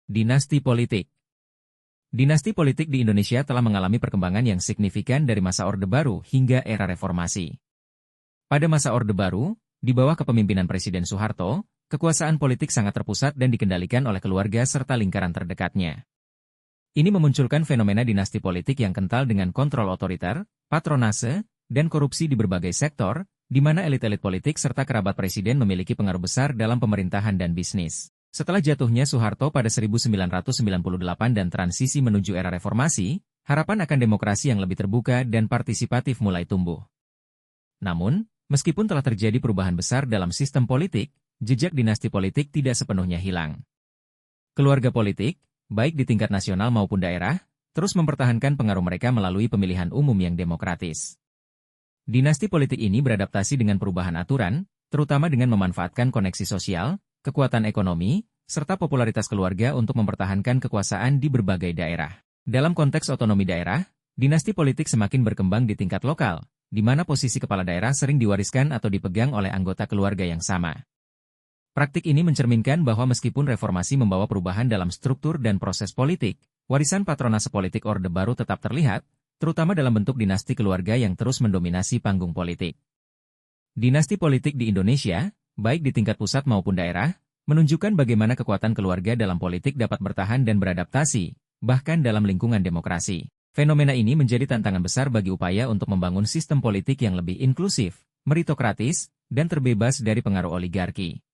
Dinasti politik. Dinasti politik di Indonesia telah mengalami perkembangan yang signifikan dari masa Orde Baru hingga era reformasi. Pada masa Orde Baru, di bawah kepemimpinan Presiden Soeharto, kekuasaan politik sangat terpusat dan dikendalikan oleh keluarga serta lingkaran terdekatnya. Ini memunculkan fenomena dinasti politik yang kental dengan kontrol otoriter, patronase, dan korupsi di berbagai sektor, di mana elit-elit politik serta kerabat presiden memiliki pengaruh besar dalam pemerintahan dan bisnis. Setelah jatuhnya Soeharto pada 1998 dan transisi menuju era reformasi, harapan akan demokrasi yang lebih terbuka dan partisipatif mulai tumbuh. Namun, meskipun telah terjadi perubahan besar dalam sistem politik, jejak dinasti politik tidak sepenuhnya hilang. Keluarga politik, baik di tingkat nasional maupun daerah, terus mempertahankan pengaruh mereka melalui pemilihan umum yang demokratis. Dinasti politik ini beradaptasi dengan perubahan aturan, terutama dengan memanfaatkan koneksi sosial, kekuatan ekonomi, serta popularitas keluarga untuk mempertahankan kekuasaan di berbagai daerah. Dalam konteks otonomi daerah, dinasti politik semakin berkembang di tingkat lokal, di mana posisi kepala daerah sering diwariskan atau dipegang oleh anggota keluarga yang sama. Praktik ini mencerminkan bahwa meskipun reformasi membawa perubahan dalam struktur dan proses politik, warisan patronase politik Orde Baru tetap terlihat, terutama dalam bentuk dinasti keluarga yang terus mendominasi panggung politik. Dinasti politik di Indonesia, baik di tingkat pusat maupun daerah, menunjukkan bagaimana kekuatan keluarga dalam politik dapat bertahan dan beradaptasi, bahkan dalam lingkungan demokrasi. Fenomena ini menjadi tantangan besar bagi upaya untuk membangun sistem politik yang lebih inklusif, meritokratis, dan terbebas dari pengaruh oligarki.